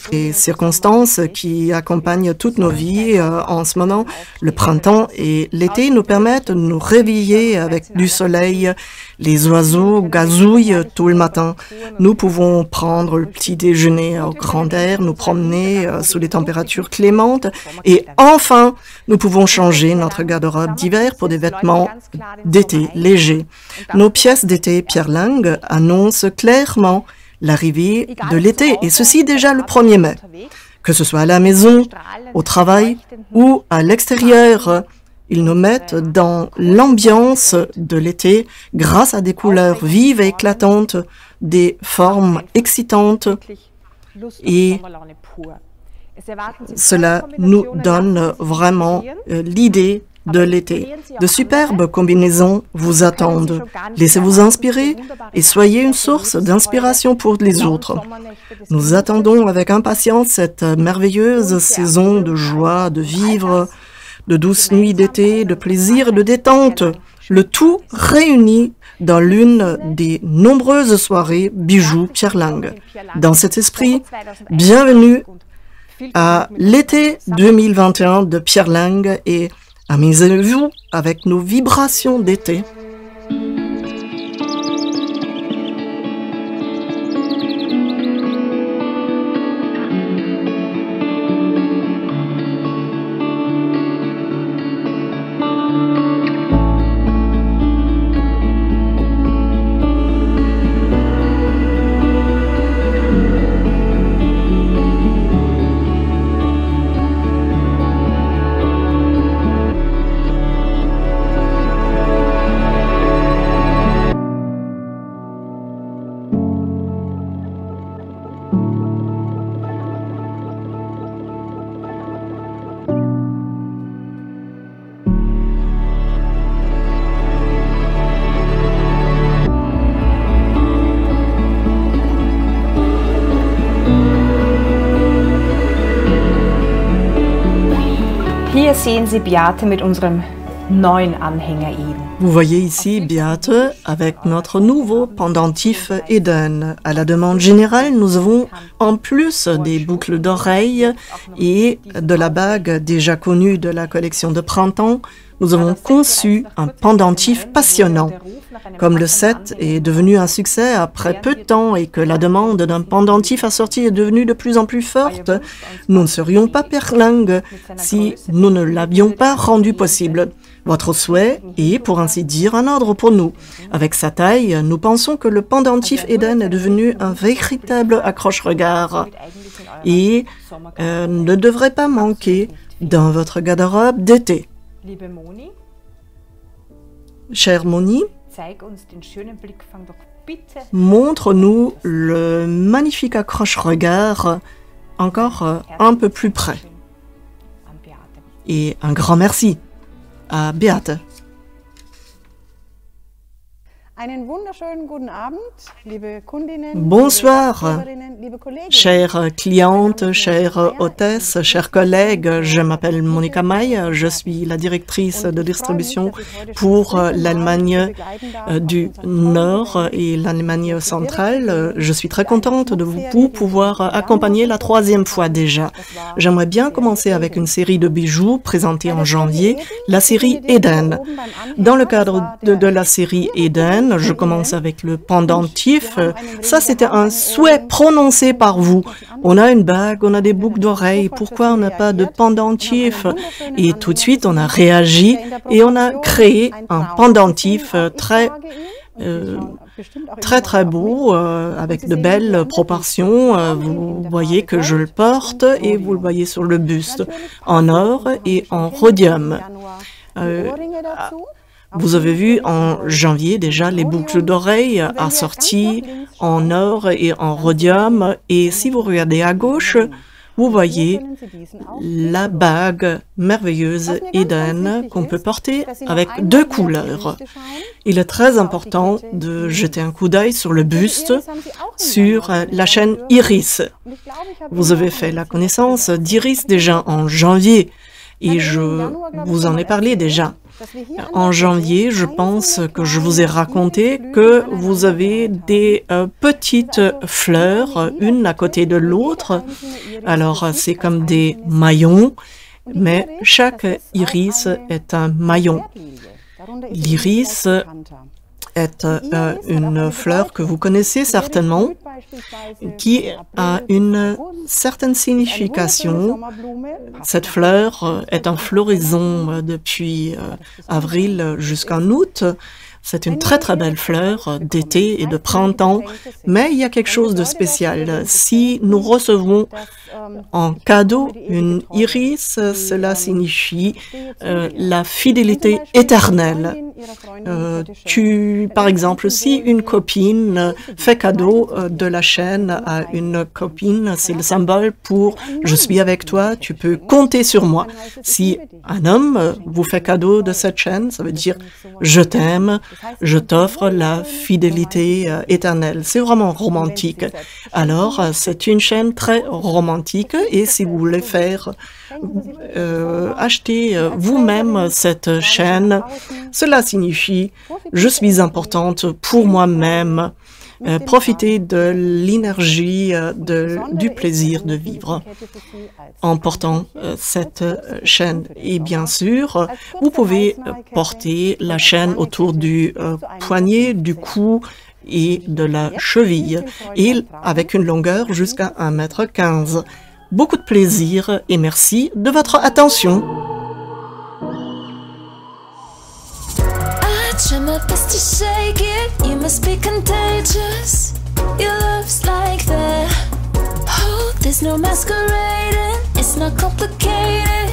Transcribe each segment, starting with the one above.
Les circonstances qui accompagnent toutes nos vies en ce moment, le printemps et l'été, nous permettent de nous réveiller avec du soleil. Les oiseaux gazouillent tout le matin. Nous pouvons prendre le petit déjeuner au grand air, nous promener sous les températures clémentes et enfin, nous pouvons changer notre garde-robe d'hiver pour des vêtements d'été légers. Nos pièces d'été Pierre Lang annoncent clairement l'arrivée de l'été, et ceci déjà le 1er mai. Que ce soit à la maison, au travail ou à l'extérieur, ils nous mettent dans l'ambiance de l'été grâce à des couleurs vives et éclatantes, des formes excitantes, et cela nous donne vraiment l'idée de l'été. De superbes combinaisons vous attendent. Laissez-vous inspirer et soyez une source d'inspiration pour les autres. Nous attendons avec impatience cette merveilleuse saison de joie, de vivre, de douces nuits d'été, de plaisir et de détente. Le tout réuni dans l'une des nombreuses soirées Bijoux Pierre Lang. Dans cet esprit, bienvenue à l'été 2021 de Pierre Lang et amusez-vous avec nos vibrations d'été. Hier sehen Sie Beate mit unserem neuen Anhänger Eden. Vous voyez ici Beate avec notre nouveau pendentif Eden. À la demande générale, nous avons en plus des boucles d'oreilles et de la bague déjà connue de la collection de printemps, nous avons conçu un pendentif passionnant. Comme le set est devenu un succès après peu de temps et que la demande d'un pendentif assorti est devenue de plus en plus forte, nous ne serions pas Pierre Lang si nous ne l'avions pas rendu possible. Votre souhait est, pour ainsi dire, un ordre pour nous. Avec sa taille, nous pensons que le pendentif Eden est devenu un véritable accroche-regard et ne devrait pas manquer dans votre garde-robe d'été. Chère Moni, montre-nous le magnifique accroche-regard encore un peu plus près. Et un grand merci à Beate. Bonsoir, chères clientes, chères hôtesses, chers collègues. Je m'appelle Monika May, je suis la directrice de distribution pour l'Allemagne du Nord et l'Allemagne centrale. Je suis très contente de vous pouvoir accompagner la 3e fois déjà. J'aimerais bien commencer avec une série de bijoux présentés en janvier, la série Eden. Dans le cadre de la série Eden, je commence avec le pendentif. Ça, c'était un souhait prononcé par vous. On a une bague, on a des boucles d'oreilles. Pourquoi on n'a pas de pendentif? Et tout de suite, on a réagi et on a créé un pendentif très beau, avec de belles proportions. Vous voyez que je le porte et vous le voyez sur le buste, en or et en rhodium. Vous avez vu en janvier déjà les boucles d'oreilles assorties en or et en rhodium. Et si vous regardez à gauche, vous voyez la bague merveilleuse Eden qu'on peut porter avec 2 couleurs. Il est très important de jeter un coup d'œil sur le buste, sur la chaîne Iris. Vous avez fait la connaissance d'Iris déjà en janvier et je vous en ai parlé déjà. En janvier, je pense que je vous ai raconté que vous avez des petites fleurs, une à côté de l'autre. Alors, c'est comme des maillons, mais chaque iris est un maillon. L'iris est une fleur que vous connaissez certainement, qui a une certaine signification. Cette fleur est en floraison depuis avril jusqu'en août. C'est une très très belle fleur d'été et de printemps, mais il y a quelque chose de spécial. Si nous recevons en cadeau une iris, cela signifie la fidélité éternelle. Par exemple, si une copine fait cadeau de la chaîne à une copine, c'est le symbole pour « je suis avec toi, tu peux compter sur moi ». Si un homme vous fait cadeau de cette chaîne, ça veut dire « je t'aime ». Je t'offre la fidélité éternelle. C'est vraiment romantique. Alors, c'est une chaîne très romantique et si vous voulez faire acheter vous-même cette chaîne, cela signifie « je suis importante pour moi-même ». Profitez de l'énergie, du plaisir de vivre en portant cette chaîne. Et bien sûr, vous pouvez porter la chaîne autour du poignet, du cou et de la cheville, et avec une longueur jusqu'à 1,15 m. Beaucoup de plaisir et merci de votre attention. Try my best to shake it, you must be contagious. Your love's like that. Oh, there's no masquerading, it's not complicated.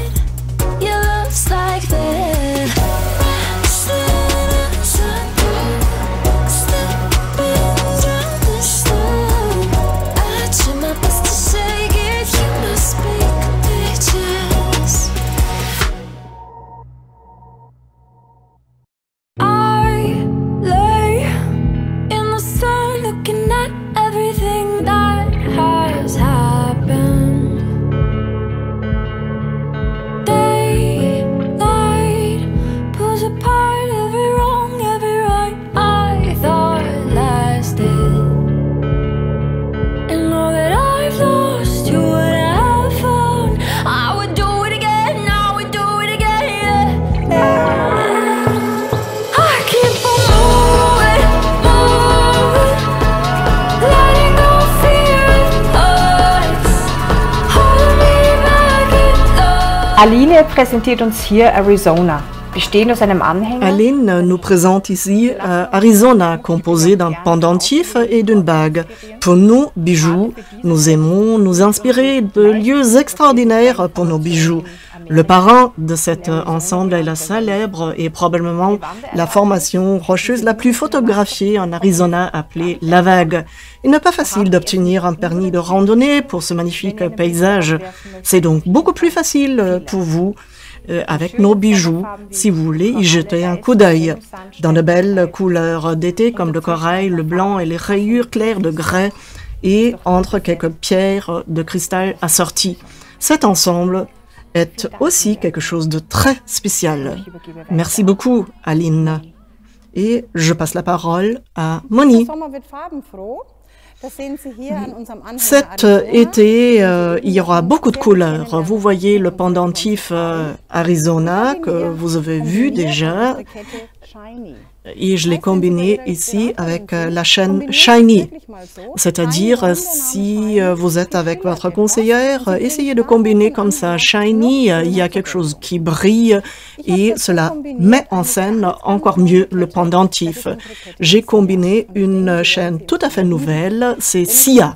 Your love's like that. I try my best to shake it, you must be contagious. Looking at everything that has happened. Daylight pulls apart every wrong, every right I thought lasted. And all that I've lost, you would have found. I would do it again, I would do it again, yeah. I keep on moving, moving. Aline präsentiert uns hier Arizona, bestehend aus einem Anhänger. Aline nous présente ici Arizona, composé d'un pendentif et d'une bague. Pour nous, bijoux, nous aimons nous inspirer de lieux extraordinaires pour nos bijoux. Le parrain de cet ensemble est la célèbre et probablement la formation rocheuse la plus photographiée en Arizona appelée La Vague. Il n'est pas facile d'obtenir un permis de randonnée pour ce magnifique paysage. C'est donc beaucoup plus facile pour vous avec nos bijoux, si vous voulez y jeter un coup d'œil. Dans de belles couleurs d'été comme le corail, le blanc et les rayures claires de grès et entre quelques pierres de cristal assorties. Cet ensemble est aussi quelque chose de très spécial. Merci beaucoup, Aline. Et je passe la parole à Moni. Cet été, il y aura beaucoup de couleurs. Vous voyez le pendentif Arizona que vous avez vu déjà. Et je l'ai combiné ici avec la chaîne Shiny. C'est-à-dire, si vous êtes avec votre conseillère, essayez de combiner comme ça. Shiny, il y a quelque chose qui brille et cela met en scène encore mieux le pendentif. J'ai combiné une chaîne tout à fait nouvelle, c'est Sia.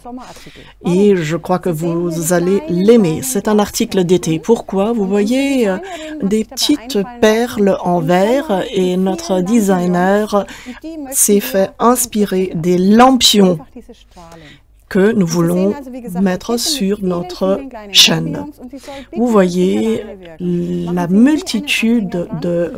Et je crois que vous allez l'aimer. C'est un article d'été. Pourquoi? Vous voyez des petites perles en verre et notre designer s'est fait inspirer des lampions que nous voulons mettre sur notre chaîne. Vous voyez la multitude de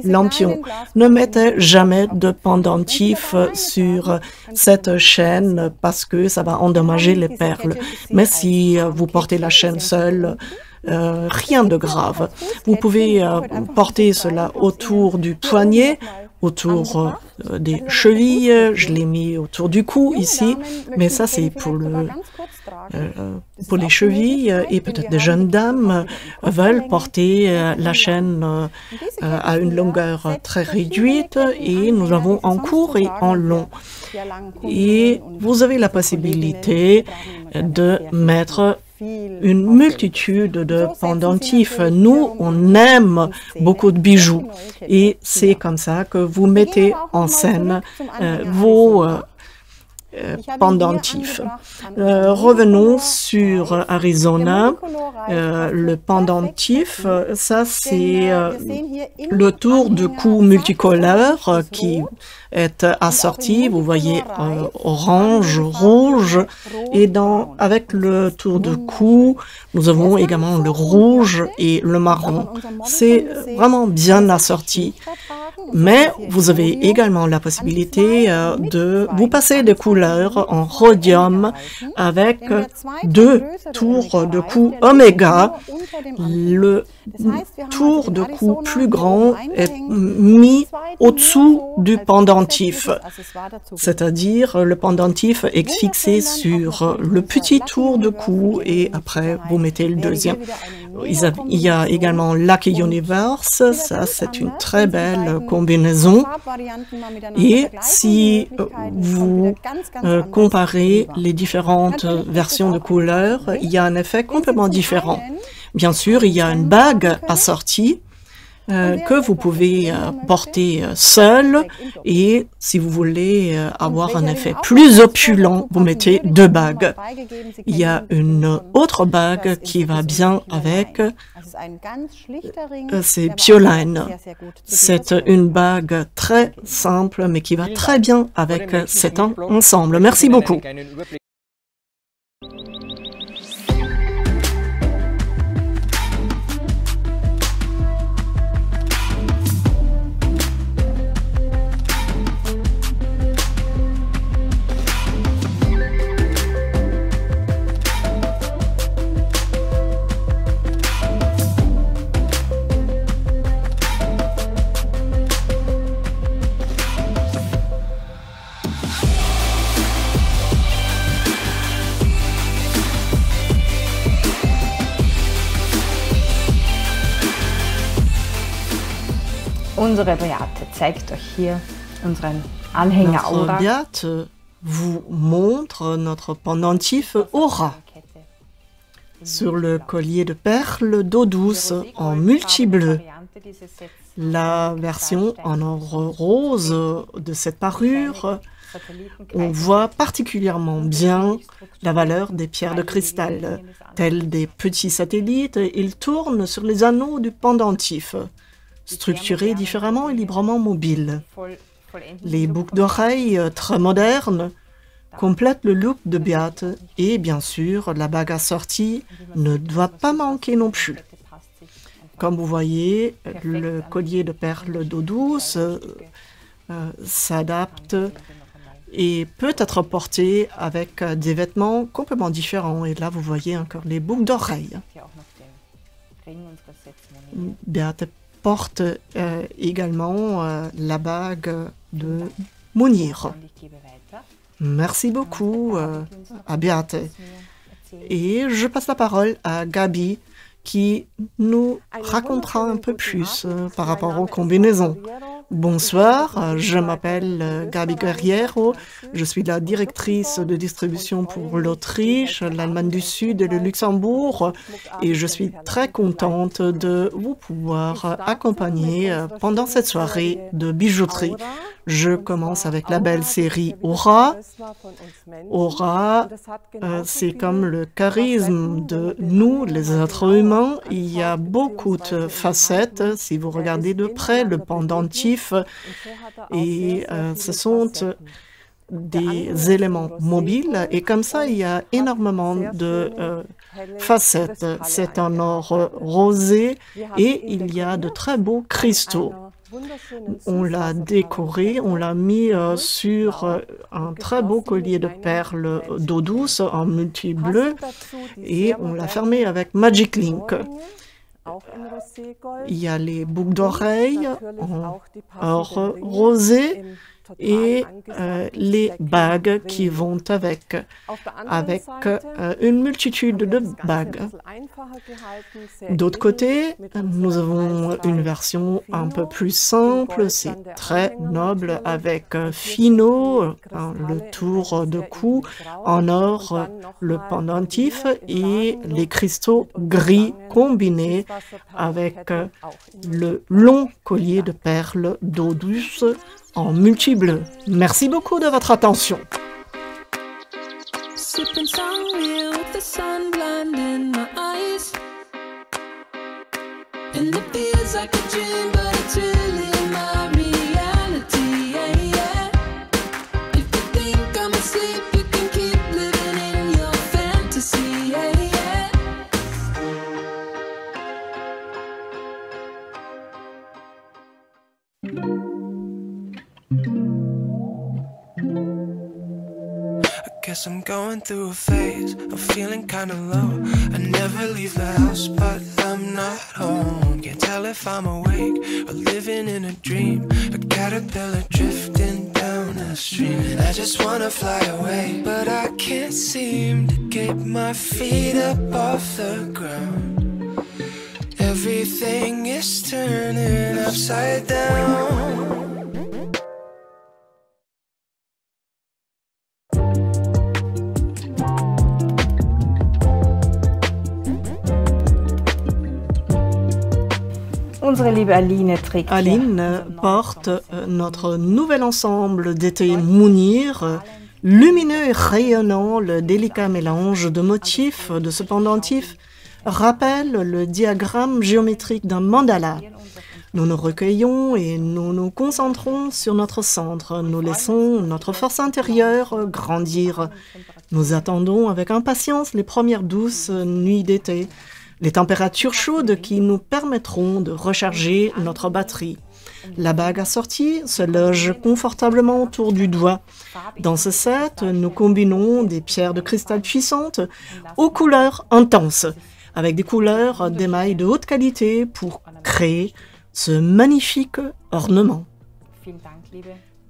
lampions. Ne mettez jamais de pendentif sur cette chaîne parce que ça va endommager les perles. Mais si vous portez la chaîne seule, rien de grave. Vous pouvez porter cela autour du poignet, autour des chevilles. Je l'ai mis autour du cou ici, mais ça c'est pour les chevilles, et peut-être des jeunes dames veulent porter la chaîne à une longueur très réduite, et nous avons en court et en long. Et vous avez la possibilité de mettre une multitude de pendentifs. Nous, on aime beaucoup de bijoux, et c'est comme ça que vous mettez en scène vos pendentifs. Revenons sur Arizona. Le pendentif, ça c'est le tour de cou multicolore qui est assorti. Vous voyez orange, rouge, et avec le tour de cou, nous avons également le rouge et le marron. C'est vraiment bien assorti. Mais vous avez également la possibilité de vous passer des couleurs en rhodium avec 2 tours de cou oméga. Le tour de cou plus grand est mis au-dessous du pendentif, c'est-à-dire le pendentif est fixé sur le petit tour de cou et après vous mettez le deuxième. Il y a également Lucky Universe, ça c'est une très belle combinaison, et si vous comparez les différentes versions de couleurs, il y a un effet complètement différent. Bien sûr, il y a une bague assortie que vous pouvez porter seul, et si vous voulez avoir un effet plus opulent, vous mettez 2 bagues. Il y a une autre bague qui va bien avec, c'est Pioline. C'est une bague très simple mais qui va très bien avec cet ensemble. Merci beaucoup. Unsere Beate zeigt euch hier unseren Anhänger Notre Aura. Beate vous montre notre pendentif Aura sur le collier de perles d'eau douce en multi-bleu. La version en or rose de cette parure, on voit particulièrement bien la valeur des pierres de cristal. Tels des petits satellites, ils tournent sur les anneaux du pendentif, structurés différemment et librement mobiles. Les boucles d'oreilles très modernes complètent le look de Beate, et bien sûr, la bague assortie ne doit pas manquer non plus. Comme vous voyez, le collier de perles d'eau douce s'adapte et peut être porté avec des vêtements complètement différents. Et là, vous voyez encore les boucles d'oreilles. Beate porte également la bague de Mounir. Merci beaucoup à Beate. Et je passe la parole à Gabi qui nous racontera un peu plus par rapport aux combinaisons. Bonsoir, je m'appelle Gabi Guerriero, je suis la directrice de distribution pour l'Autriche, l'Allemagne du Sud et le Luxembourg, et je suis très contente de vous pouvoir accompagner pendant cette soirée de bijouterie. Je commence avec la belle série Aura. Aura, c'est comme le charisme de nous, les êtres humains. Il y a beaucoup de facettes. Si vous regardez de près le pendentif, et ce sont des éléments mobiles. Et comme ça, il y a énormément de facettes. C'est un or rosé et il y a de très beaux cristaux. On l'a décoré, on l'a mis sur un très beau collier de perles d'eau douce en multi-bleu et on l'a fermé avec Magic Link. Il y a les boucles d'oreilles en or rosé et les bagues qui vont avec une multitude de bagues. D'autre côté, nous avons une version un peu plus simple, c'est très noble, avec Fino, le tour de cou, en or, le pendentif et les cristaux gris combinés avec le long collier de perles d'eau douce en multi-bleu. Merci beaucoup de votre attention. Sipping sangria with the sun blinding my eyes, and it feels like a dream, but it's really my reality. Yeah, yeah. If you think I'm asleep, you can keep living in your fantasy. Yeah, yeah. Guess I'm going through a phase of feeling kinda low. I never leave the house, but I'm not home. Can't tell if I'm awake or living in a dream. A caterpillar drifting down a stream, and I just wanna fly away, but I can't seem to get my feet up off the ground. Everything is turning upside down. Aline porte notre nouvel ensemble d'été Mounir, lumineux et rayonnant. Le délicat mélange de motifs de ce pendentif rappelle le diagramme géométrique d'un mandala. Nous nous recueillons et nous nous concentrons sur notre centre. Nous laissons notre force intérieure grandir. Nous attendons avec impatience les premières douces nuits d'été, les températures chaudes qui nous permettront de recharger notre batterie. La bague assortie se loge confortablement autour du doigt. Dans ce set, nous combinons des pierres de cristal puissantes aux couleurs intenses, avec des couleurs d'émail de haute qualité pour créer ce magnifique ornement.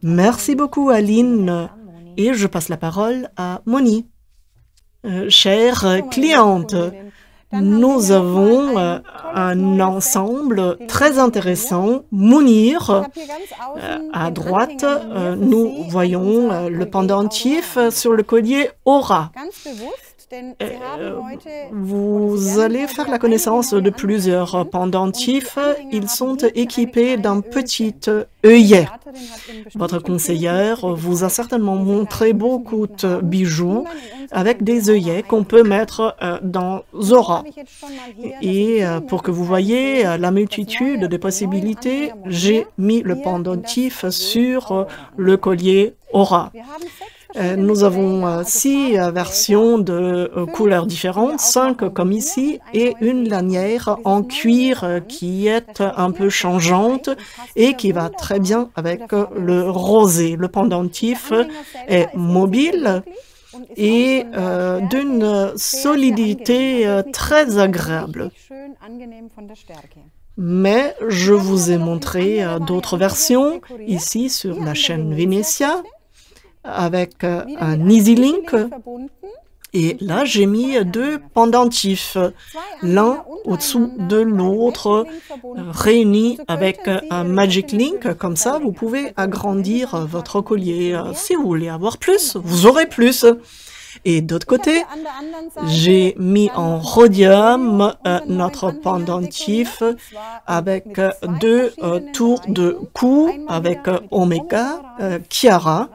Merci beaucoup Aline, et je passe la parole à Moni. Chère cliente, nous avons un ensemble très intéressant, Mounir. À droite, nous voyons le pendentif sur le collier Aura. Vous allez faire la connaissance de plusieurs pendentifs. Ils sont équipés d'un petit œillet. Votre conseillère vous a certainement montré beaucoup de bijoux avec des œillets qu'on peut mettre dans Aura. Et pour que vous voyez la multitude de possibilités, j'ai mis le pendentif sur le collier Aura. Nous avons 6 versions de couleurs différentes, 5 comme ici, et une lanière en cuir qui est un peu changeante et qui va très bien avec le rosé. Le pendentif est mobile et d'une solidité très agréable. Mais je vous ai montré d'autres versions ici sur la chaîne Venetia, avec un Easy Link, et là j'ai mis 2 pendentifs, l'un au-dessous de l'autre, réunis avec un Magic Link. Comme ça vous pouvez agrandir votre collier. Si vous voulez avoir plus, vous aurez plus. Et d'autre côté, j'ai mis en rhodium notre pendentif avec 2 tours de cou avec Omega, Chiara,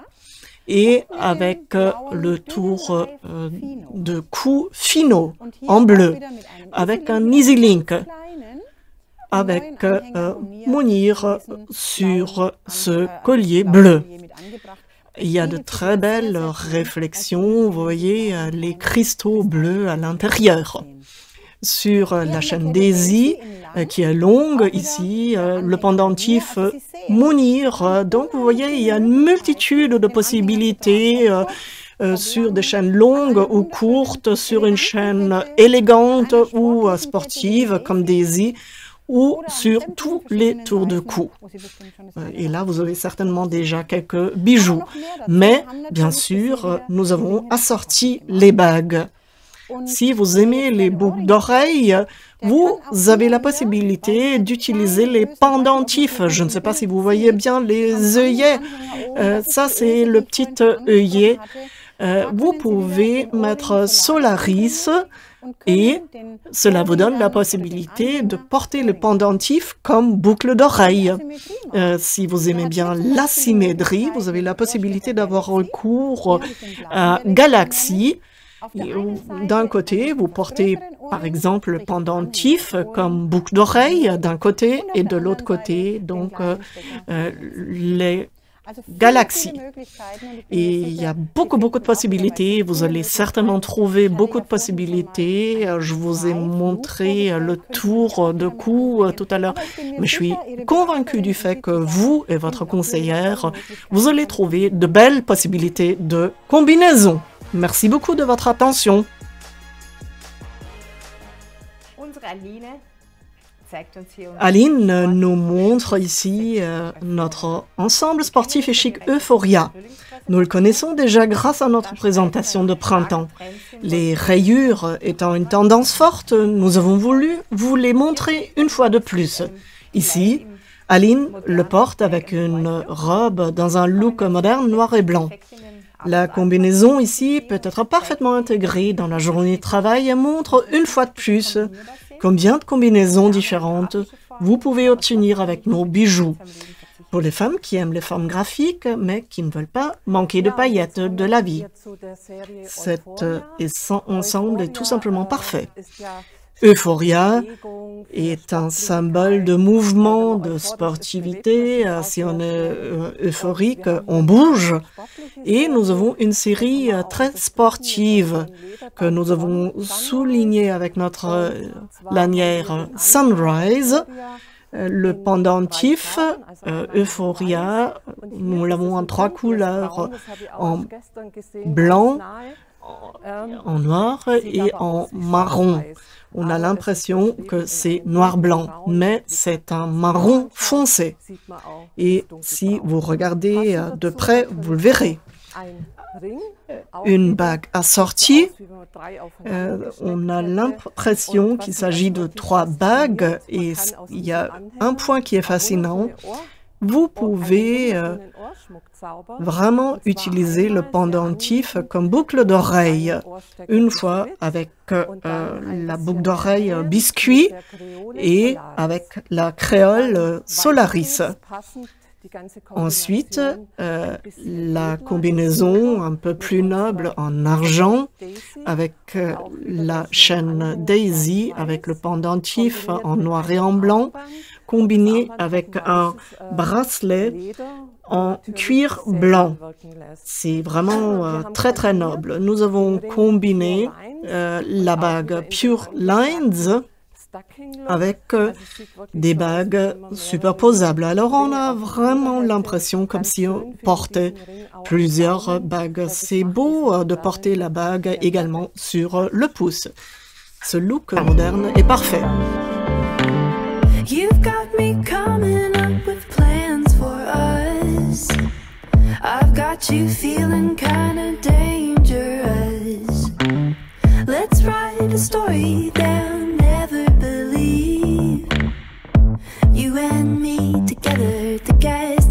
et avec le tour de cou Fino en bleu, avec un Easy Link, avec Mounir sur ce collier bleu. Il y a de très belles réflexions, vous voyez les cristaux bleus à l'intérieur. sur la chaîne Daisy, qui est longue ici, le pendentif Mounir. Donc, vous voyez, il y a une multitude de possibilités sur des chaînes longues ou courtes, sur une chaîne élégante ou sportive comme Daisy, ou sur tous les tours de cou. Et là, vous avez certainement déjà quelques bijoux. Mais, bien sûr, nous avons assorti les bagues. Si vous aimez les boucles d'oreilles, vous avez la possibilité d'utiliser les pendentifs. Je ne sais pas si vous voyez bien les œillets. Ça, c'est le petit œillet. Vous pouvez mettre Solaris et cela vous donne la possibilité de porter le pendentif comme boucle d'oreille. Si vous aimez bien la symétrie, vous avez la possibilité d'avoir recours à Galaxy. D'un côté, vous portez par exemple le pendentif comme boucle d'oreille d'un côté et de l'autre côté, donc les Galaxy. Et il y a beaucoup de possibilités. Vous allez certainement trouver beaucoup de possibilités. Je vous ai montré le tour de cou tout à l'heure. Mais je suis convaincue du fait que vous et votre conseillère, vous allez trouver de belles possibilités de combinaison. Merci beaucoup de votre attention. Aline nous montre ici notre ensemble sportif et chic Euphoria. Nous le connaissons déjà grâce à notre présentation de printemps. Les rayures étant une tendance forte, nous avons voulu vous les montrer une fois de plus. Ici, Aline le porte avec une robe dans un look moderne noir et blanc. La combinaison ici peut être parfaitement intégrée dans la journée de travail et montre une fois de plus combien de combinaisons différentes vous pouvez obtenir avec nos bijoux. Pour les femmes qui aiment les formes graphiques, mais qui ne veulent pas manquer de paillettes de la vie. Cet ensemble est tout simplement parfait. Euphoria est un symbole de mouvement, de sportivité. Si on est euphorique, on bouge. Et nous avons une série très sportive que nous avons soulignée avec notre lanière Sunrise. Le pendentif Euphoria, nous l'avons en 3 couleurs, en blanc, en noir et en marron. On a l'impression que c'est noir-blanc, mais c'est un marron foncé. Et si vous regardez de près, vous le verrez. Une bague assortie, on a l'impression qu'il s'agit de 3 bagues et il y a un point qui est fascinant. Vous pouvez vraiment utiliser le pendentif comme boucle d'oreille, une fois avec la boucle d'oreille biscuit et avec la créole Solaris. Ensuite, la combinaison un peu plus noble en argent avec la chaîne Daisy, avec le pendentif en noir et en blanc, combiné avec un bracelet en cuir blanc. C'est vraiment très noble. Nous avons combiné la bague Pure Lines avec des bagues superposables. Alors on a vraiment l'impression comme si on portait plusieurs bagues. C'est beau de porter la bague également sur le pouce. Ce look moderne est parfait. You've got me coming up with plans for us. I've got you feeling kinda dangerous. Let's write a story they'll never believe. You and me together, the gas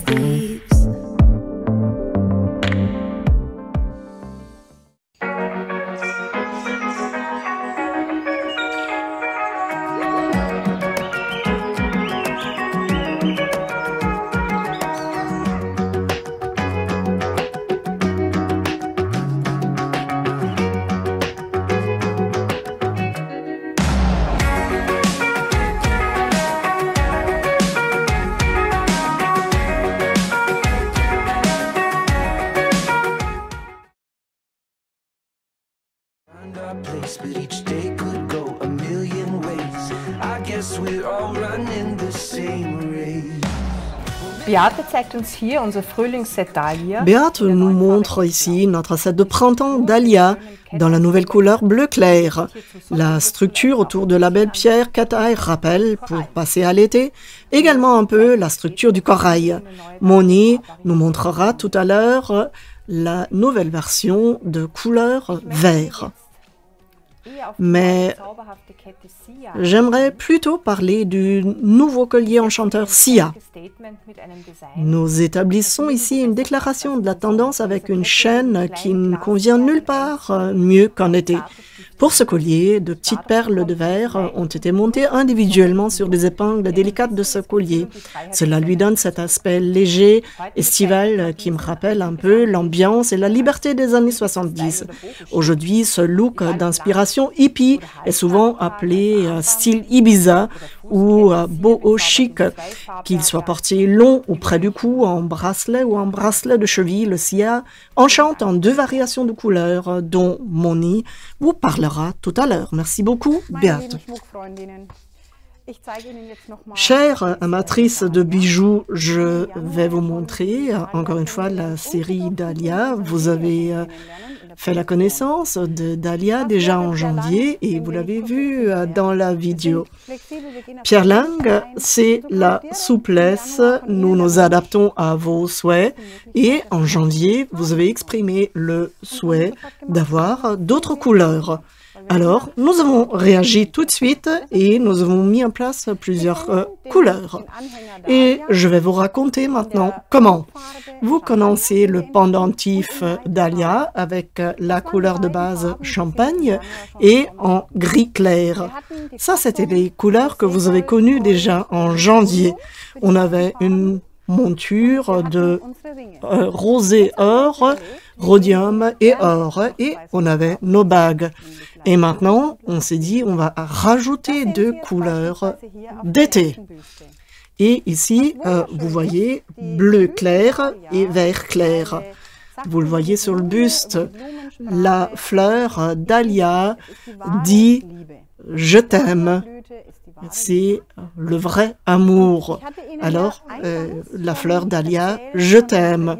leaves. my place, but each day could go a million ways. I guess we're all running the same race. Beate zeigt uns hier unser Frühlingsset Dahlia. Beate nous montre ici notre set de printemps Dahlia dans la nouvelle couleur bleu clair. La structure autour de la belle pierre Kataï rappelle, pour passer à l'été, également un peu la structure du corail. Moni nous montrera tout à l'heure la nouvelle version de couleur vert. Mais j'aimerais plutôt parler du nouveau collier enchanteur Sia. Nous établissons ici une déclaration de la tendance avec une chaîne qui ne convient nulle part mieux qu'en été. Pour ce collier, de petites perles de verre ont été montées individuellement sur des épingles délicates de ce collier. Cela lui donne cet aspect léger, estival, qui me rappelle un peu l'ambiance et la liberté des années 70. Aujourd'hui, ce look d'inspiration hippie est souvent appelé style Ibiza ou boho chic, qu'il soit porté long ou près du cou, en bracelet ou en bracelet de cheville. Le Sia enchante en 2 variations de couleurs dont Moni vous parlera tout à l'heure. Merci beaucoup, Beate. Chères amatrices de bijoux, je vais vous montrer encore une fois la série Dahlia. Vous avez fait la connaissance de Dahlia déjà en janvier et vous l'avez vu dans la vidéo. Pierre Lang, c'est la souplesse. Nous nous adaptons à vos souhaits et en janvier, vous avez exprimé le souhait d'avoir d'autres couleurs. Alors, nous avons réagi tout de suite et nous avons mis en place plusieurs couleurs. Et je vais vous raconter maintenant comment. Vous connaissez le pendentif Dahlia avec la couleur de base champagne et en gris clair. Ça, c'était les couleurs que vous avez connues déjà en janvier. On avait une monture de rosé or, rhodium et or, et on avait nos bagues. Et maintenant, on s'est dit, on va rajouter 2 couleurs d'été. Et ici, vous voyez bleu clair et vert clair. Vous le voyez sur le buste. La fleur Dahlia dit « Je t'aime ». C'est le vrai amour. Alors, la fleur Dahlia, je t'aime.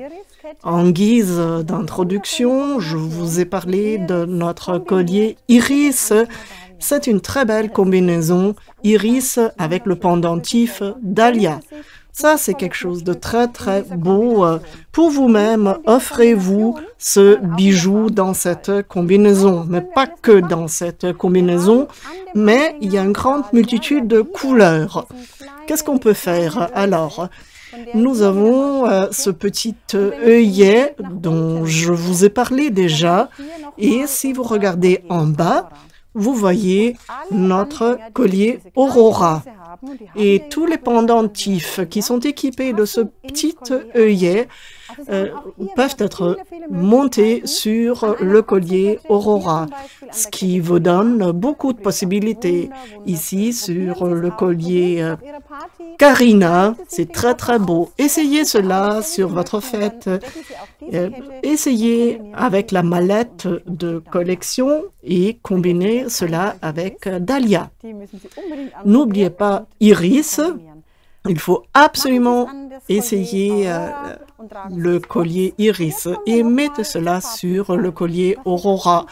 En guise d'introduction, je vous ai parlé de notre collier Iris. C'est une très belle combinaison Iris avec le pendentif Dahlia. Ça, c'est quelque chose de très très beau. Pour vous-même, offrez-vous ce bijou dans cette combinaison. Mais pas que dans cette combinaison, mais il y a une grande multitude de couleurs. Qu'est-ce qu'on peut faire alors? Nous avons ce petit œillet dont je vous ai parlé déjà. Et si vous regardez en bas, vous voyez notre collier Aurora. Et tous les pendentifs qui sont équipés de ce petit œillet peuvent être montés sur le collier Aurora, ce qui vous donne beaucoup de possibilités. Ici, sur le collier Carina, c'est très très beau. Essayez cela sur votre fête. Essayez avec la mallette de collection et combinez cela avec Dahlia. N'oubliez pas Iris. Il faut absolument essayer le collier Iris et mettez cela sur le collier Aurora.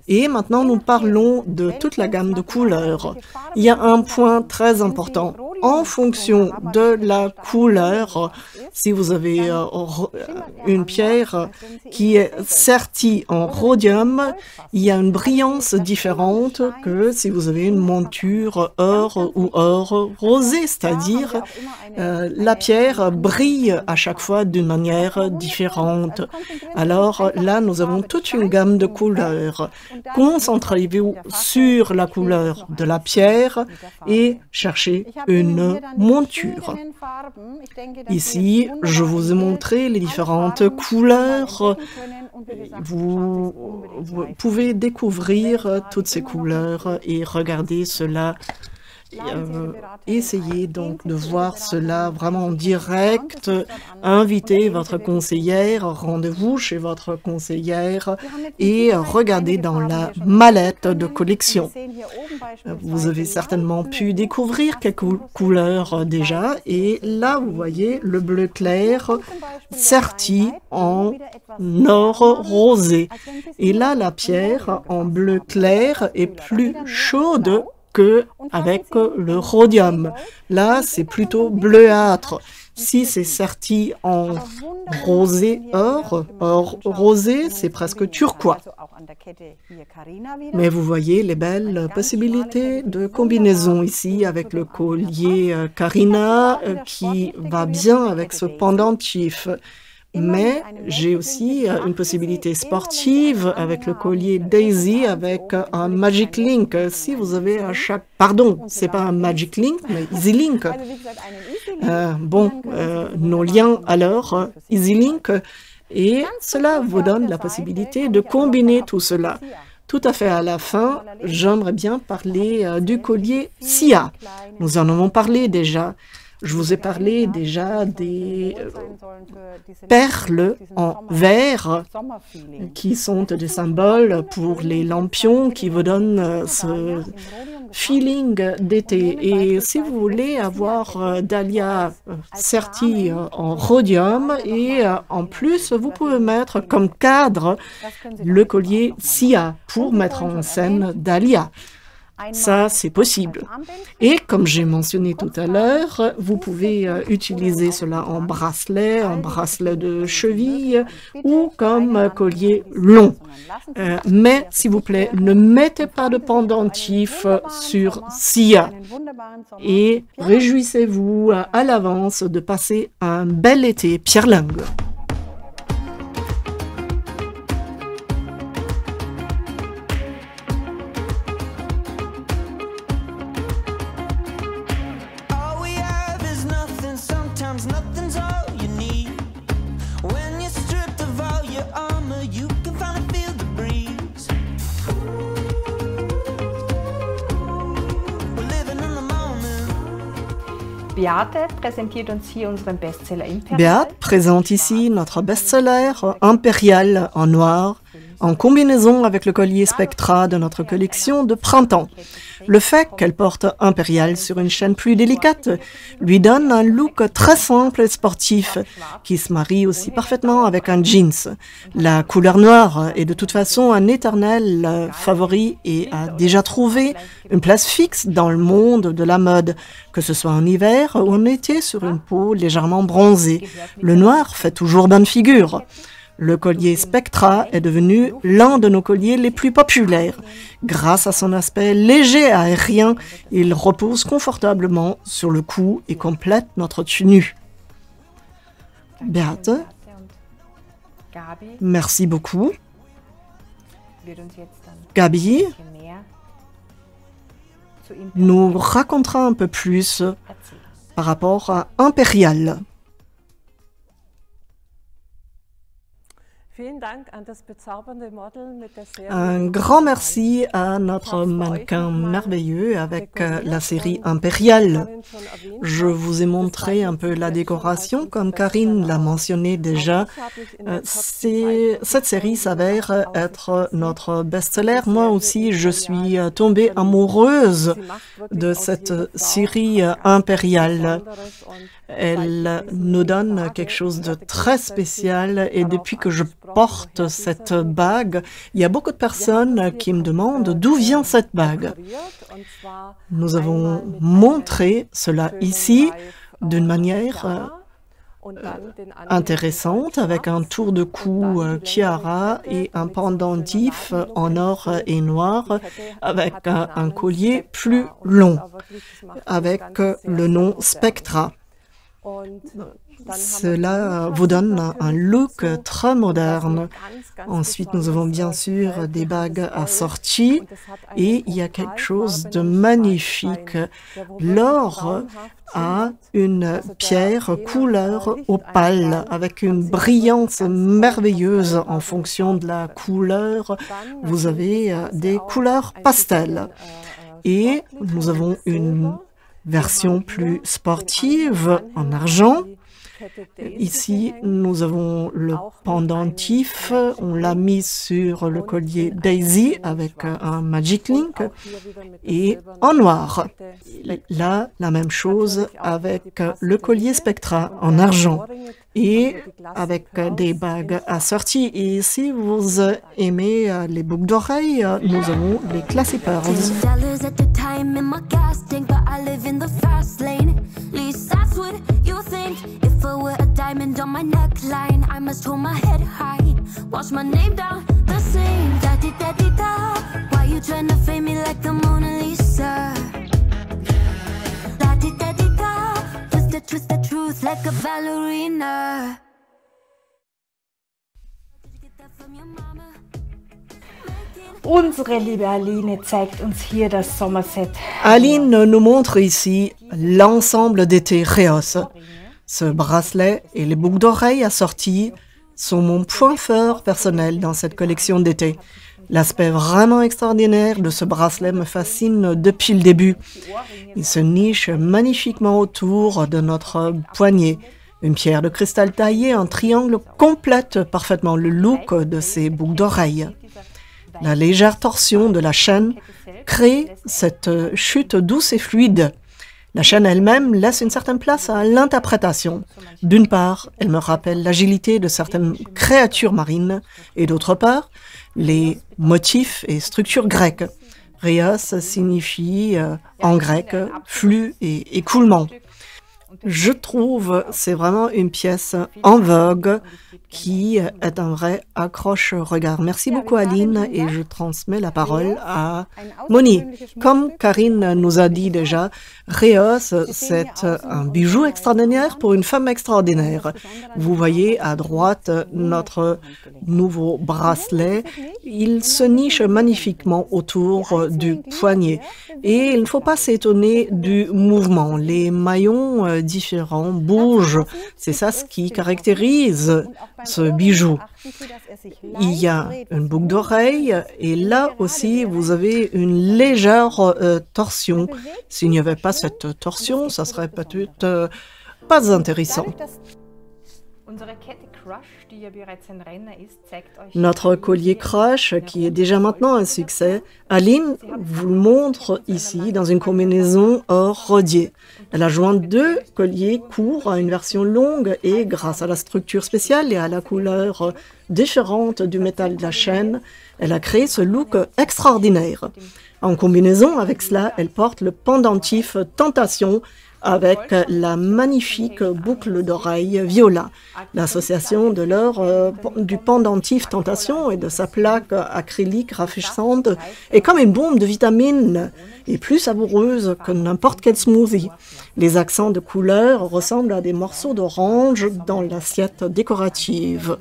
Et maintenant, nous parlons de toute la gamme de couleurs. Il y a un point très important. En fonction de la couleur, si vous avez une pierre qui est sertie en rhodium, il y a une brillance différente que si vous avez une monture or ou or rosé, c'est-à-dire la pierre brille à chaque fois d'une manière différente. Alors là, nous avons toute une gamme de couleurs. Concentrez-vous sur la couleur de la pierre et cherchez une monture. Ici, je vous ai montré les différentes couleurs. Vous pouvez découvrir toutes ces couleurs et regarder cela essayez donc de voir cela vraiment en direct. Invitez votre conseillère, rendez-vous chez votre conseillère et regardez dans la mallette de collection. Vous avez certainement pu découvrir quelques couleurs déjà et là vous voyez le bleu clair serti en or rosé. Et là la pierre en bleu clair est plus chaude qu'avec le rhodium. Là, c'est plutôt bleuâtre. Si c'est serti en rosé or rosé, c'est presque turquois. Mais vous voyez les belles possibilités de combinaison ici avec le collier Carina qui va bien avec ce pendentif. Mais j'ai aussi une possibilité sportive avec le collier Daisy avec un Magic Link. Si vous avez à chaque... Pardon, c'est pas un Magic Link, mais Easy Link. Nos liens alors, Easy Link. Et cela vous donne la possibilité de combiner tout cela. Tout à fait à la fin, j'aimerais bien parler du collier Sia. Nous en avons parlé déjà. Je vous ai parlé déjà des perles en verre qui sont des symboles pour les lampions qui vous donnent ce feeling d'été. Et si vous voulez avoir dahlia serti en rhodium et en plus vous pouvez mettre comme cadre le collier Sia pour mettre en scène dahlia. Ça, c'est possible. Et comme j'ai mentionné tout à l'heure, vous pouvez utiliser cela en bracelet de cheville ou comme collier long. Mais, s'il vous plaît, ne mettez pas de pendentif sur Sia. Et réjouissez-vous à l'avance de passer un bel été pierlingue. Beate présente ici notre best-seller Impérial en noir, en combinaison avec le collier Spectra de notre collection de printemps. Le fait qu'elle porte Impérial sur une chaîne plus délicate lui donne un look très simple et sportif qui se marie aussi parfaitement avec un jeans. La couleur noire est de toute façon un éternel favori et a déjà trouvé une place fixe dans le monde de la mode, que ce soit en hiver ou en été sur une peau légèrement bronzée. Le noir fait toujours bonne figure. Le collier Spectra est devenu l'un de nos colliers les plus populaires. Grâce à son aspect léger et aérien, il repose confortablement sur le cou et complète notre tenue. Beate, merci beaucoup. Gabi nous racontera un peu plus par rapport à Impérial. Un grand merci à notre mannequin merveilleux avec la série Impérial. Je vous ai montré un peu la décoration, comme Karine l'a mentionné déjà. Cette série s'avère être notre best-seller. Moi aussi, je suis tombée amoureuse de cette série Impérial. Elle nous donne quelque chose de très spécial et depuis que je porte cette bague, il y a beaucoup de personnes qui me demandent d'où vient cette bague. Nous avons montré cela ici d'une manière intéressante avec un tour de cou Chiara et un pendentif en or et noir avec un collier plus long avec le nom Spectra. Cela vous donne un look très moderne. Ensuite, nous avons bien sûr des bagues assorties et il y a quelque chose de magnifique. L'or a une pierre couleur opale avec une brillance merveilleuse en fonction de la couleur. Vous avez des couleurs pastel. Et nous avons une version plus sportive en argent. Ici, nous avons le pendentif. On l'a mis sur le collier Daisy avec un Magic Link et en noir. Là, la même chose avec le collier Spectra en argent et avec des bagues assorties. Et si vous aimez les boucles d'oreilles, nous avons les Classy Pearls. $10 at the time in my gas tank, but I live in the fast lane. At least that's what you think. If I were a diamond on my neckline, I must hold my head high. Wash my name down the same. Da-di da-di da. Why you tryna frame me like the Mona Lisa? Da-di da-di da. Twist the truth like a ballerina. Did you get that from your mama? Unsere liebe Aline zeigt uns hier das Sommerset. Aline nous montre ici l'ensemble d'été Reos. Ce bracelet et les boucles d'oreilles assorties sont mon point fort personnel dans cette collection d'été. L'aspect vraiment extraordinaire de ce bracelet me fascine depuis le début. Il se niche magnifiquement autour de notre poignet. Une pierre de cristal taillée en triangle complète parfaitement le look de ces boucles d'oreilles. La légère torsion de la chaîne crée cette chute douce et fluide. La chaîne elle-même laisse une certaine place à l'interprétation. D'une part, elle me rappelle l'agilité de certaines créatures marines, et d'autre part, les motifs et structures grecques. Reos signifie en grec flux et écoulement. Je trouve c'est vraiment une pièce en vogue qui est un vrai accroche-regard. Merci beaucoup Aline et je transmets la parole à Moni. Comme Karine nous a dit déjà, Reos, c'est un bijou extraordinaire pour une femme extraordinaire. Vous voyez à droite notre nouveau bracelet. Il se niche magnifiquement autour du poignet. Et il ne faut pas s'étonner du mouvement. Les maillons différents bougent. C'est ça ce qui caractérise ce bijou. Il y a une boucle d'oreille et là aussi vous avez une légère torsion. S'il n'y avait pas cette torsion, ça serait peut-être pas intéressant. Notre collier Crush, qui est déjà maintenant un succès, Aline vous le montre ici dans une combinaison or rodier. Elle a joint deux colliers courts à une version longue et grâce à la structure spéciale et à la couleur différente du métal de la chaîne, elle a créé ce look extraordinaire. En combinaison avec cela, elle porte le pendentif Tentation avec la magnifique boucle d'oreille viola. L'association de l'or du pendentif Tentation et de sa plaque acrylique rafraîchissante est comme une bombe de vitamines et plus savoureuse que n'importe quel smoothie. Les accents de couleur ressemblent à des morceaux d'orange dans l'assiette décorative.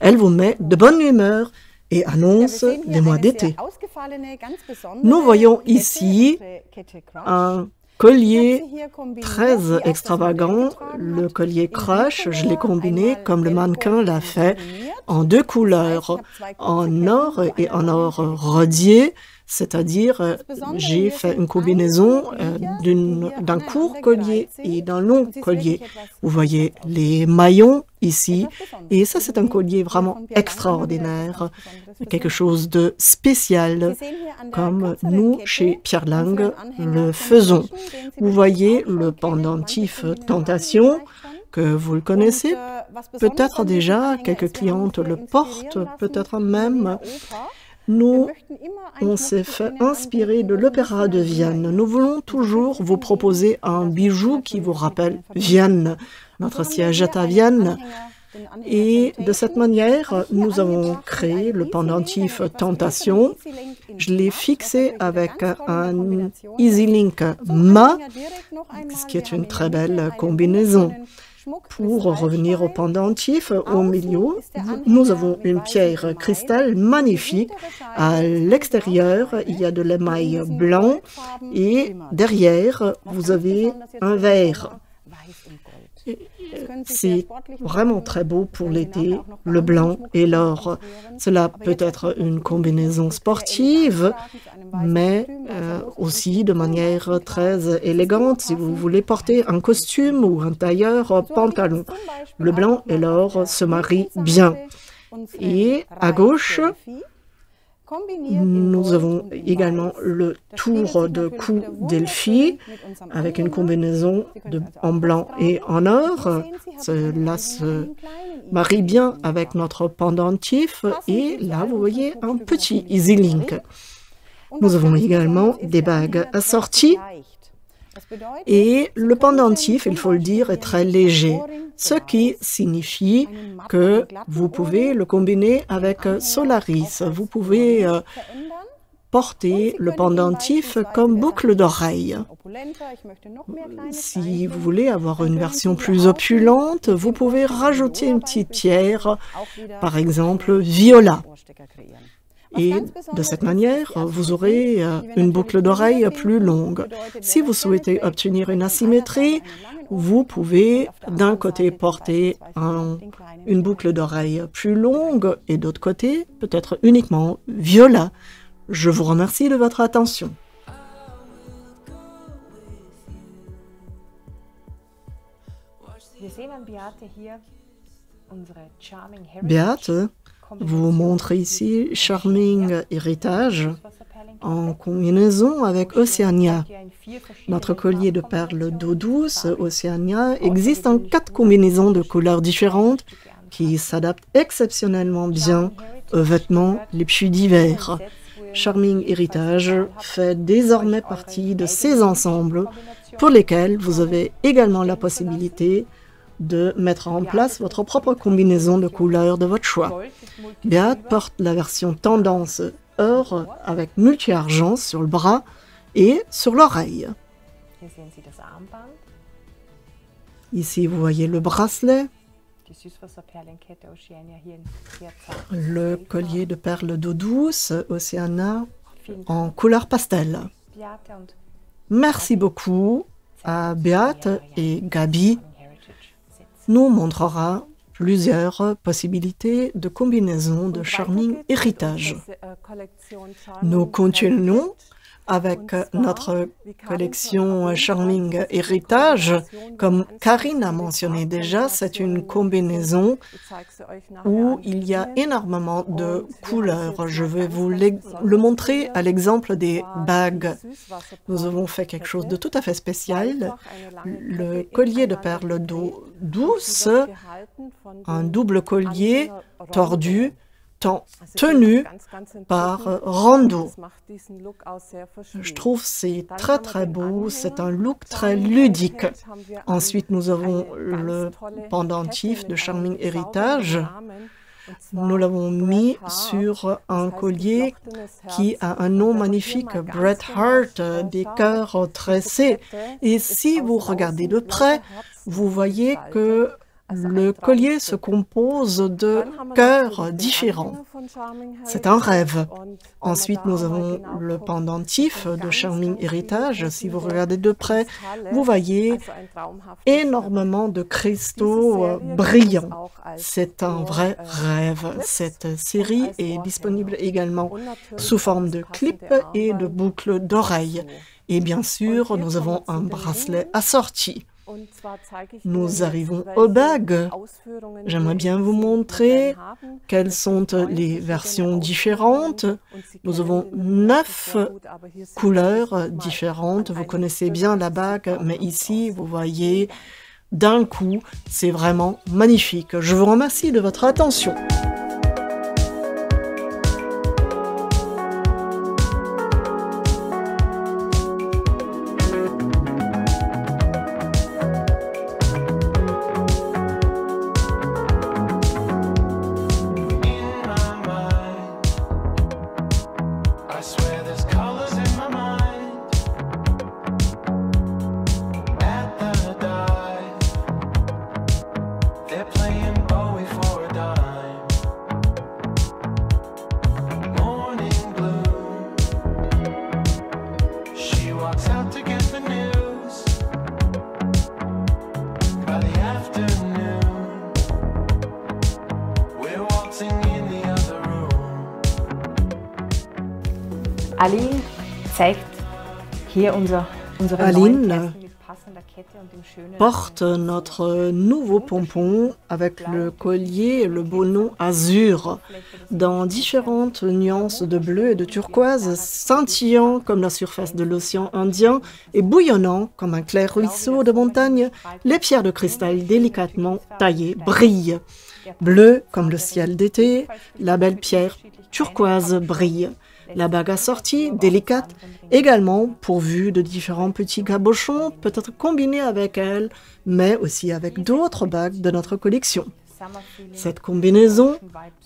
Elle vous met de bonne humeur et annonce les mois d'été. Nous voyons ici un collier très extravagant, le collier Crush, je l'ai combiné comme le mannequin l'a fait en deux couleurs, en or et en or rodier, c'est-à-dire j'ai fait une combinaison d'un court collier et d'un long collier. Vous voyez les maillons ici, et ça c'est un collier vraiment extraordinaire, quelque chose de spécial, comme nous chez Pierre Lang le faisons. Vous voyez le pendentif Tentation, que vous le connaissez, peut-être déjà, quelques clientes le portent, peut-être même. Nous, on s'est fait inspirer de l'Opéra de Vienne. Nous voulons toujours vous proposer un bijou qui vous rappelle Vienne. Notre siège est à Vienne. Et de cette manière, nous avons créé le pendentif Tentation. Je l'ai fixé avec un EasyLink Ma, ce qui est une très belle combinaison. Pour revenir au pendentif, au milieu, nous avons une pierre cristal magnifique. À l'extérieur, il y a de l'émail blanc et derrière, vous avez un verre. C'est vraiment très beau pour l'été, le blanc et l'or. Cela peut être une combinaison sportive, mais aussi de manière très élégante si vous voulez porter un costume ou un tailleur pantalon. Le blanc et l'or se marient bien. Et à gauche, nous avons également le tour de cou d'Elfie avec une combinaison en blanc et en or. Cela se marie bien avec notre pendentif et là vous voyez un petit Easy Link. Nous avons également des bagues assorties et le pendentif, il faut le dire, est très léger, ce qui signifie que vous pouvez le combiner avec Solaris. Vous pouvez porter le pendentif comme boucle d'oreille. Si vous voulez avoir une version plus opulente, vous pouvez rajouter une petite pierre, par exemple viola. Et de cette manière, vous aurez une boucle d'oreille plus longue. Si vous souhaitez obtenir une asymétrie, vous pouvez d'un côté porter une boucle d'oreille plus longue et d'autre côté, peut-être uniquement viola. Je vous remercie de votre attention. Beate vous montre ici Charming Héritage en combinaison avec Oceania. Notre collier de perles d'eau douce, Oceania, existe en 4 combinaisons de couleurs différentes qui s'adaptent exceptionnellement bien aux vêtements les plus divers. Charming Héritage fait désormais partie de ces ensembles pour lesquels vous avez également la possibilité de mettre en place votre propre combinaison de couleurs de votre choix. Beate porte la version tendance or avec multi-argent sur le bras et sur l'oreille. Ici, vous voyez le bracelet, le collier de perles d'eau douce, Oceania, en couleur pastel. Merci beaucoup à Beate et Gabi nous montrera plusieurs possibilités de combinaison de Charming Héritage. Nous continuons avec notre collection Charming Héritage. Comme Karine a mentionné déjà, c'est une combinaison où il y a énormément de couleurs. Je vais vous le montrer à l'exemple des bagues. Nous avons fait quelque chose de tout à fait spécial. Le collier de perles d'eau douce, un double collier tordu, tenu par Rando. Je trouve c'est très très beau, c'est un look très ludique. Ensuite, nous avons le pendentif de Charming Héritage. Nous l'avons mis sur un collier qui a un nom magnifique, Bret Hart, des cœurs tressés. Et si vous regardez de près, vous voyez que le collier se compose de cœurs différents. C'est un rêve. Ensuite, nous avons le pendentif de Charming Héritage. Si vous regardez de près, vous voyez énormément de cristaux brillants. C'est un vrai rêve. Cette série est disponible également sous forme de clips et de boucles d'oreilles. Et bien sûr, nous avons un bracelet assorti. Nous arrivons aux bagues. J'aimerais bien vous montrer quelles sont les versions différentes. Nous avons 9 couleurs différentes. Vous connaissez bien la bague, mais ici, vous voyez, d'un coup, c'est vraiment magnifique. Je vous remercie de votre attention. They're playing Bowie for a dime. Aline zeigt hier unsere Aline neuen Treffen mit passender Kette und dem schönen porte notre nouveau pompon avec le collier et le beau nom azur, dans différentes nuances de bleu et de turquoise, scintillant comme la surface de l'océan Indien et bouillonnant comme un clair ruisseau de montagne. Les pierres de cristal délicatement taillées brillent. Bleu comme le ciel d'été, la belle pierre turquoise brille. La bague assortie, délicate, également pourvue de différents petits cabochons, peut être combinée avec elle, mais aussi avec d'autres bagues de notre collection. Cette combinaison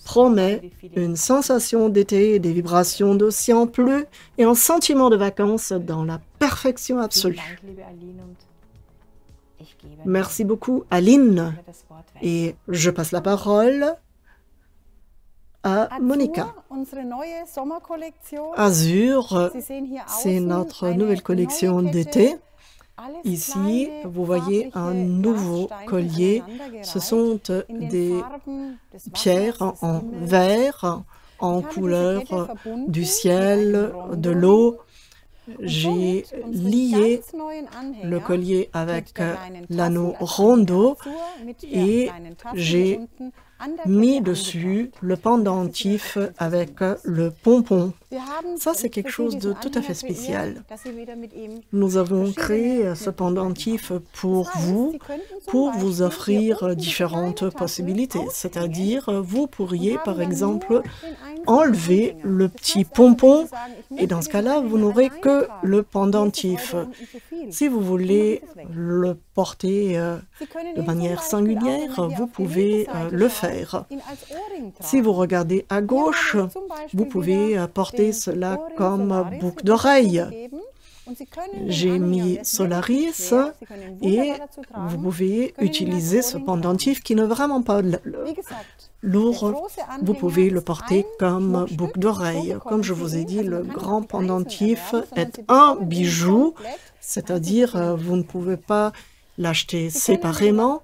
promet une sensation d'été et des vibrations d'océan bleu et un sentiment de vacances dans la perfection absolue. Merci beaucoup, Aline. Et je passe la parole à Monika. Azur, c'est notre nouvelle collection d'été. Ici, vous voyez un nouveau collier. Ce sont des pierres en verre, en couleur du ciel, de l'eau. J'ai lié le collier avec l'anneau rondeau et j'ai mis dessus le pendentif avec le pompon. Ça, c'est quelque chose de tout à fait spécial. Nous avons créé ce pendentif pour vous offrir différentes possibilités. C'est-à-dire, vous pourriez, par exemple, enlever le petit pompon et dans ce cas-là, vous n'aurez que le pendentif. Si vous voulez le porter de manière singulière, vous pouvez le faire. Si vous regardez à gauche, vous pouvez porter cela comme boucle d'oreille. J'ai mis Solaris et vous pouvez utiliser ce pendentif qui n'est vraiment pas lourd. Vous pouvez le porter comme boucle d'oreille. Comme je vous ai dit, le grand pendentif est un bijou, c'est-à-dire vous ne pouvez pas l'acheter séparément,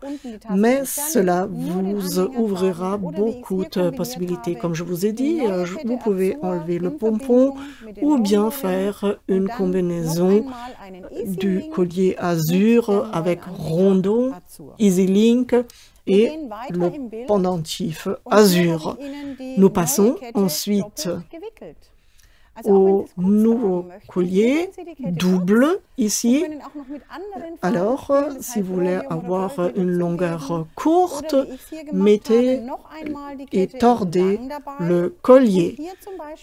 mais cela vous ouvrira beaucoup de possibilités. Comme je vous ai dit, vous pouvez enlever le pompon ou bien faire une combinaison du collier azur avec rondeau, Easy Link et le pendentif azur. Nous passons ensuite au nouveau collier double ici. Alors, si vous voulez avoir une longueur courte, mettez et tordez le collier.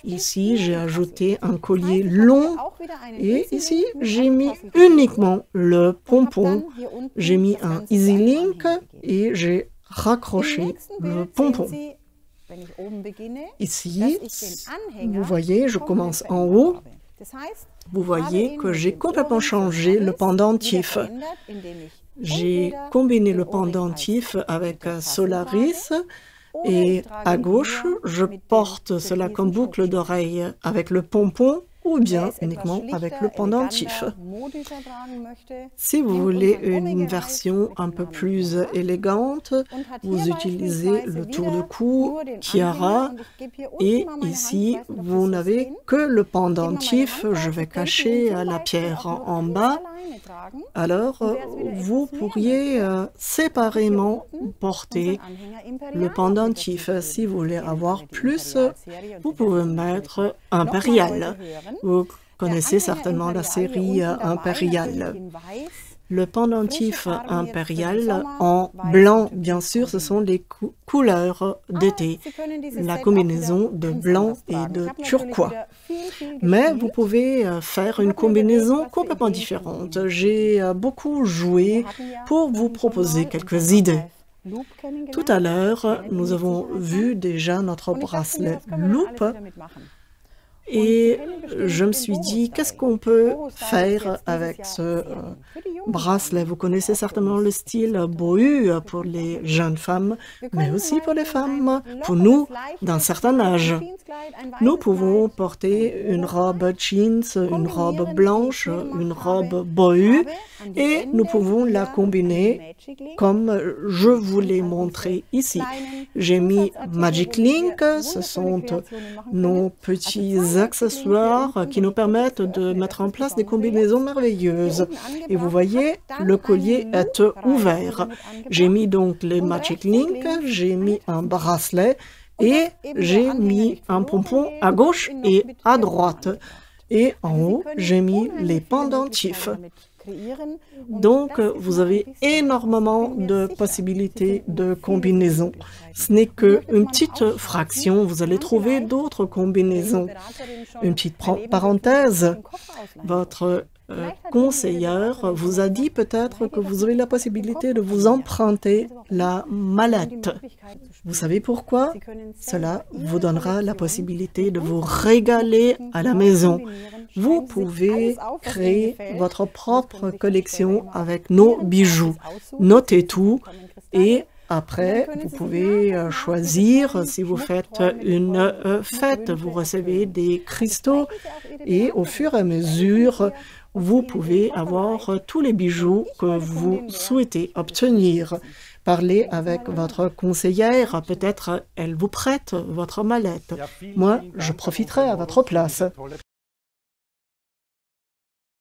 Ici, j'ai ajouté un collier long et ici, j'ai mis uniquement le pompon. J'ai mis un Easy Link et j'ai raccroché le pompon. Ici, vous voyez, je commence en haut. Vous voyez que j'ai complètement changé le pendentif. J'ai combiné le pendentif avec Solaris et à gauche, je porte cela comme boucle d'oreille avec le pompon ou bien uniquement avec le pendentif. Si vous voulez une version un peu plus élégante, vous utilisez le tour de cou, Chiara, et ici, vous n'avez que le pendentif. Je vais cacher la pierre en bas. Alors, vous pourriez séparément porter le pendentif. Si vous voulez avoir plus, vous pouvez mettre Impérial. Vous connaissez certainement la série Impérial. Le pendentif impérial en blanc, bien sûr, ce sont les couleurs d'été, la combinaison de blanc et de turquois. Mais vous pouvez faire une combinaison complètement différente. J'ai beaucoup joué pour vous proposer quelques idées. Tout à l'heure, nous avons vu déjà notre bracelet Loop. Et je me suis dit, qu'est-ce qu'on peut faire avec ce bracelet? Vous connaissez certainement le style bohu pour les jeunes femmes, mais aussi pour les femmes, pour nous, d'un certain âge. Nous pouvons porter une robe jeans, une robe blanche, une robe bohu, et nous pouvons la combiner comme je vous l'ai montré ici. J'ai mis Magic Link, ce sont nos petits des accessoires qui nous permettent de mettre en place des combinaisons merveilleuses. Et vous voyez, le collier est ouvert. J'ai mis donc les Magic Link, j'ai mis un bracelet et j'ai mis un pompon à gauche et à droite. Et en haut, j'ai mis les pendentifs. Donc, vous avez énormément de possibilités de combinaisons. Ce n'est qu'une petite fraction, vous allez trouver d'autres combinaisons. Une petite parenthèse, votre conseillère vous a dit peut-être que vous avez la possibilité de vous emprunter la mallette. Vous savez pourquoi? Cela vous donnera la possibilité de vous régaler à la maison. Vous pouvez créer votre propre collection avec nos bijoux. Notez tout et après, vous pouvez choisir si vous faites une fête. Vous recevez des cristaux et au fur et à mesure, vous pouvez avoir tous les bijoux que vous souhaitez obtenir. Parlez avec votre conseillère, peut-être elle vous prête votre mallette. Moi, je profiterai à votre place.